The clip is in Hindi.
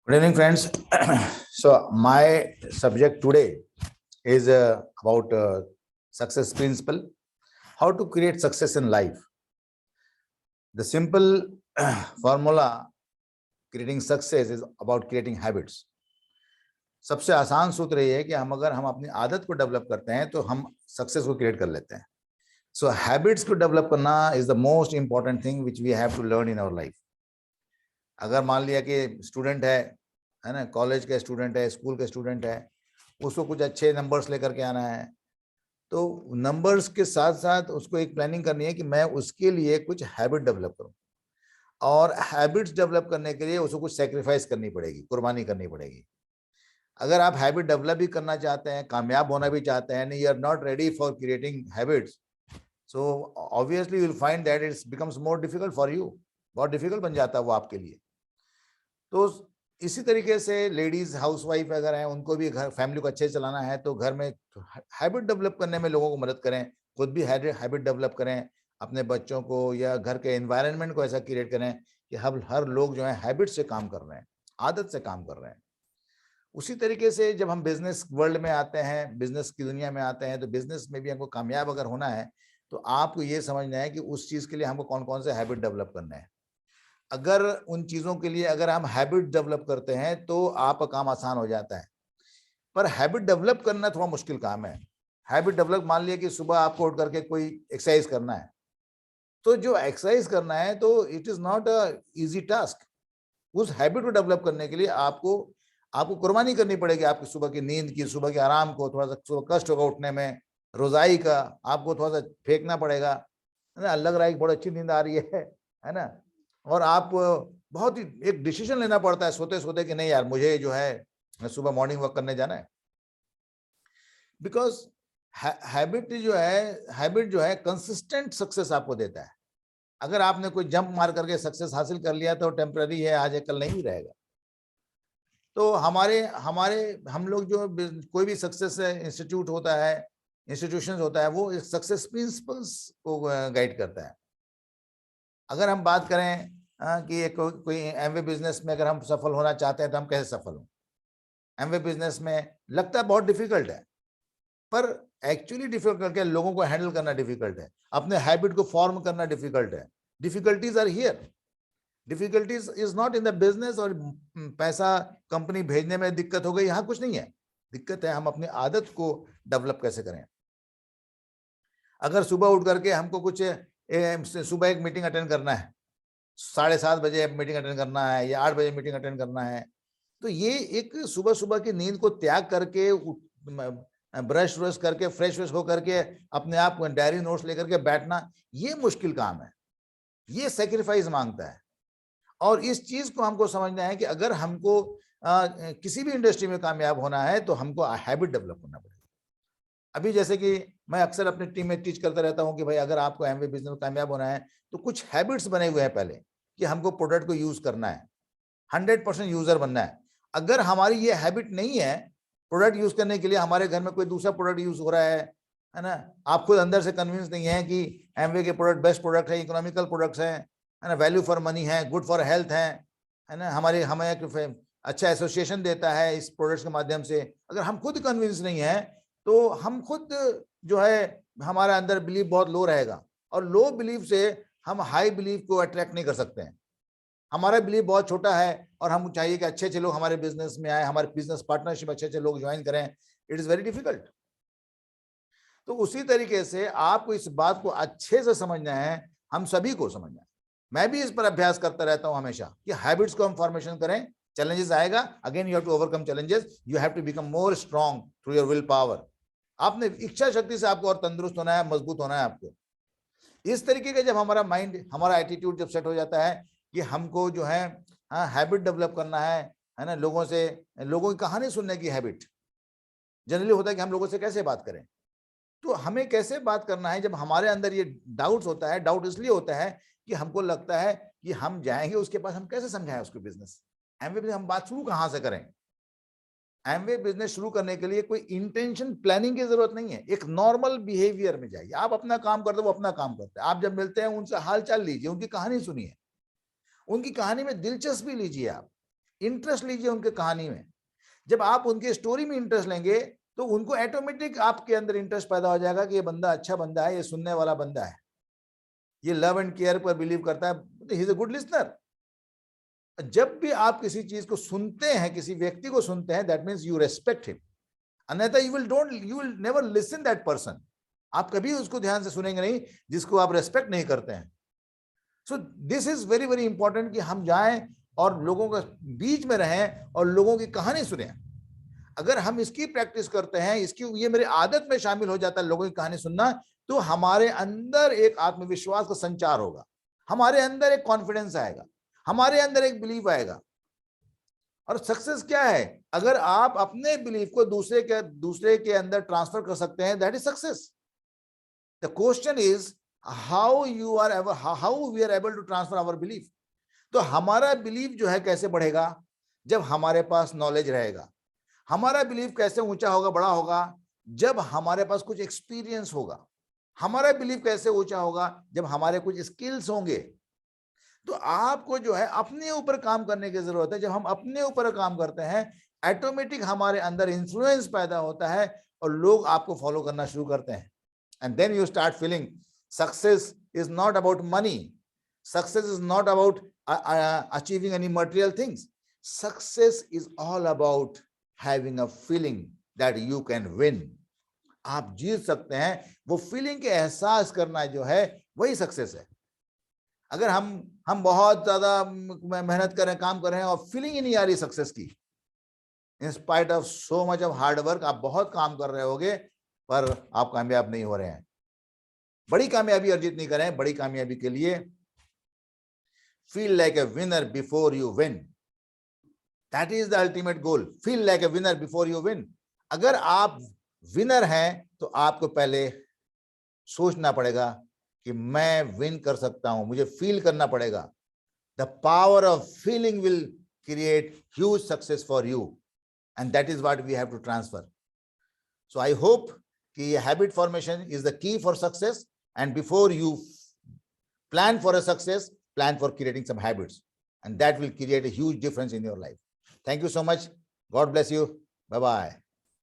Good evening, friends. So, my subject today is about success principle, how to create success in life. The simple formula creating success is about creating habits. सबसे आसान सूत्र ये है कि हम अपनी आदत को डेवलप करते हैं तो हम सक्सेस को क्रिएट कर लेते हैं. सो हैबिट्स को डेवलप करना is the most important thing which we have to learn in our life. अगर मान लिया कि स्टूडेंट है ना, कॉलेज का स्टूडेंट है, स्कूल का स्टूडेंट है, उसको कुछ अच्छे नंबर्स लेकर के आना है, तो नंबर्स के साथ साथ उसको एक प्लानिंग करनी है कि मैं उसके लिए कुछ हैबिट डेवलप करूं. और हैबिट्स डेवलप करने के लिए उसको कुछ सेक्रीफाइस करनी पड़ेगी, कुर्बानी करनी पड़ेगी. अगर आप हैबिट डेवलप भी करना चाहते हैं, कामयाब होना भी चाहते हैं, you are not ready for creating habits, so obviously you will find that it's becomes more difficult for you. बहुत डिफिकल्ट बन जाता है वो आपके लिए. तो इसी तरीके से लेडीज हाउसवाइफ अगर हैं, उनको भी घर फैमिली को अच्छे से चलाना है तो घर में हैबिट डेवलप करने में लोगों को मदद करें, खुद भी हैबिट डेवलप करें, अपने बच्चों को या घर के एनवायरनमेंट को ऐसा क्रिएट करें कि हर लोग जो है हैबिट से काम कर रहे हैं, आदत से काम कर रहे हैं. उसी तरीके से जब हम बिजनेस वर्ल्ड में आते हैं, बिजनेस की दुनिया में आते हैं, तो बिजनेस में भी हमको कामयाब अगर होना है तो आपको ये समझना है कि उस चीज के लिए हमको कौन कौन से हैबिट डेवलप करना है. अगर उन चीजों के लिए अगर हम हैबिट डेवलप करते हैं तो आपका काम आसान हो जाता है. पर हैबिट डेवलप करना थोड़ा मुश्किल काम है. हैबिट डेवलप, मान लिया कि सुबह आपको उठ करके कोई एक्सरसाइज करना है, तो जो एक्सरसाइज करना है तो it is not a easy task. उस हैबिट को डेवलप करने के लिए आपको कुर्बानी करनी पड़ेगी. आपकी सुबह की नींद की, सुबह के आराम को, थोड़ा सा सुबह कष्ट होगा उठने में, रोजाई का आपको थोड़ा सा फेंकना पड़ेगा, है ना. लग रहा है कि बहुत अच्छी नींद आ रही है ना. और आप बहुत ही एक डिसीजन लेना पड़ता है सोते सोते कि नहीं यार, मुझे जो है सुबह मॉर्निंग वॉक करने जाना है. बिकॉज हैबिट जो है कंसिस्टेंट सक्सेस आपको देता है. अगर आपने कोई जंप मार करके सक्सेस हासिल कर लिया तो टेम्पररी है, आज है कल नहीं भी रहेगा. तो हमारे हमारे हम लोग जो कोई भी सक्सेस इंस्टीट्यूट होता है, इंस्टीट्यूशन होता है, वो सक्सेस प्रिंसिपल्स को गाइड करता है. अगर हम बात करें कि कोई एमवे बिजनेस में अगर हम सफल होना चाहते हैं तो हम कैसे सफल हों. एमवे बिजनेस में लगता है बहुत डिफिकल्ट है, पर एक्चुअली डिफिकल्ट है, लोगों को हैंडल करना डिफिकल्ट है, अपने हैबिट को फॉर्म करना डिफिकल्ट है. Difficulties are here. Difficulties is not in the business और पैसा कंपनी भेजने में दिक्कत हो गई, यहाँ कुछ नहीं है. दिक्कत है हम अपनी आदत को डेवलप कैसे करें. अगर सुबह उठ करके हमको कुछ सुबह एक मीटिंग अटेंड करना है, 7:30 बजे मीटिंग अटेंड करना है या 8 बजे मीटिंग अटेंड करना है, तो ये एक सुबह सुबह की नींद को त्याग करके ब्रश व्रश करके फ्रेश व्रेश हो करके अपने आप डायरी नोट्स लेकर के बैठना, ये मुश्किल काम है, ये सेक्रीफाइस मांगता है. और इस चीज को हमको समझना है कि अगर हमको किसी भी इंडस्ट्री में कामयाब होना है तो हमको हैबिट डेवलप करना पड़ेगा. अभी जैसे कि मैं अक्सर अपनी टीम में टीच करता रहता हूं कि भाई अगर आपको एमवे बिजनेस में कामयाब होना है तो कुछ हैबिट्स बने हुए हैं पहले कि हमको प्रोडक्ट को यूज करना है, 100% यूजर बनना है. अगर हमारी ये हैबिट नहीं है प्रोडक्ट यूज करने के लिए, हमारे घर में कोई दूसरा प्रोडक्ट यूज हो रहा है ना, आप खुद अंदर से कन्विंस नहीं है कि एमवे के प्रोडक्ट बेस्ट प्रोडक्ट है, इकोनॉमिकल प्रोडक्ट्स हैं, है ना, वैल्यू फॉर मनी है, गुड फॉर हेल्थ है ना, हमें एक अच्छा एसोसिएशन देता है इस प्रोडक्ट्स के माध्यम से. अगर हम खुद कन्विंस नहीं है तो हम खुद जो है हमारा अंदर बिलीफ बहुत लो रहेगा, और लो बिलीफ से हम हाई बिलीफ को अट्रैक्ट नहीं कर सकते हैं. हमारा बिलीफ बहुत छोटा है और हम चाहिए कि अच्छे अच्छे लोग हमारे बिजनेस में आए, हमारे बिजनेस पार्टनरशिप अच्छे अच्छे लोग ज्वाइन करें. It is very difficult. तो उसी तरीके से आपको इस बात को अच्छे से समझना है, हम सभी को समझना है. मैं भी इस पर अभ्यास करता रहता हूं हमेशा कि हैबिट्स को हम फॉर्मेशन करें. चैलेंजेस आएगा, again you have to overcome challenges, you have to become more strong through your will power. आपने इच्छा शक्ति से आपको और तंदुरुस्त होना है, मजबूत होना है आपको. इस तरीके का जब हमारा माइंड, हमारा एटीट्यूड जब सेट हो जाता है कि हमको जो है हैबिट डेवलप करना है ना, लोगों की कहानी सुनने की हैबिट. जनरली होता है कि हम लोगों से कैसे बात करें, तो हमें कैसे बात करना है जब हमारे अंदर ये डाउट्स होता है. डाउट इसलिए होता है कि हमको लगता है कि हम जाएंगे उसके पास, हम कैसे समझाएं उसको बिजनेस. एमवे हम बात शुरू कहां से करें. एमवे बिजनेस शुरू करने के लिए कोई इंटेंशन प्लानिंग की जरूरत नहीं है. एक नॉर्मल बिहेवियर में जाइए, आप अपना काम करते हो, वो अपना काम करते हैं. आप जब मिलते हैं उनसे हालचाल लीजिए, उनकी कहानी सुनिए, उनकी कहानी में दिलचस्पी लीजिए. आप इंटरेस्ट लीजिए उनके कहानी में। जब आप उनके स्टोरी में इंटरेस्ट लेंगे तो उनको ऑटोमेटिक आपके अंदर इंटरेस्ट पैदा हो जाएगा कि ये बंदा अच्छा बंदा है, ये सुनने वाला बंदा है, ये लव एंड केयर पर बिलीव करता है, he is a good listener. जब भी आप किसी चीज को सुनते हैं, किसी व्यक्ति को सुनते हैं, that means you respect him, अन्यथा you will never listen that person. आप कभी उसको ध्यान से सुनेंगे नहीं जिसको आप रेस्पेक्ट नहीं करते हैं। So this is very very important कि हम जाएं और लोगों के बीच में रहें और लोगों की कहानी सुने। अगर हम इसकी प्रैक्टिस करते हैं, इसकी ये मेरी आदत में शामिल हो जाता है लोगों की कहानी सुनना, तो हमारे अंदर एक आत्मविश्वास का संचार होगा, हमारे अंदर एक कॉन्फिडेंस आएगा, हमारे अंदर एक बिलीफ आएगा। और सक्सेस क्या है? अगर आप अपने बिलीफ को दूसरे के अंदर ट्रांसफर कर सकते हैं, that is success. The question is how we are able to transfer our belief. तो हमारा बिलीफ जो है कैसे बढ़ेगा? जब हमारे पास नॉलेज रहेगा। हमारा बिलीफ कैसे ऊंचा होगा, बड़ा होगा? जब हमारे पास कुछ एक्सपीरियंस होगा। हमारा बिलीफ कैसे ऊंचा होगा? जब हमारे कुछ स्किल्स होंगे। तो आपको जो है अपने ऊपर काम करने की जरूरत है। जब हम अपने ऊपर काम करते हैं, ऑटोमेटिक हमारे अंदर इन्फ्लुएंस पैदा होता है और लोग आपको फॉलो करना शुरू करते हैं। And then you start feeling success is not about money, success is not about achieving any material things, success is all about having a feeling that you can win. आप जीत सकते हैं, वो फीलिंग के एहसास करना जो है वही सक्सेस है। अगर हम बहुत ज्यादा मेहनत कर रहे हैं, काम कर रहे हैं और फीलिंग ही नहीं आ रही सक्सेस की, in spite of so much of hard work, आप बहुत काम कर रहे होगे पर आप कामयाब नहीं हो रहे हैं, बड़ी कामयाबी अर्जित नहीं कर रहे हैं। बड़ी कामयाबी के लिए feel like a winner before you win, that is the ultimate goal. Feel like a winner before you win. अगर आप विनर हैं तो आपको पहले सोचना पड़ेगा कि मैं विन कर सकता हूं, मुझे फील करना पड़ेगा। The power of feeling will create huge success for you, and that is what we have to transfer. So I hope कि habit formation is the key for success, and before you plan for a success, plan for creating some habits, and that will create a huge difference in your life. Thank you so much. God bless you. Bye bye.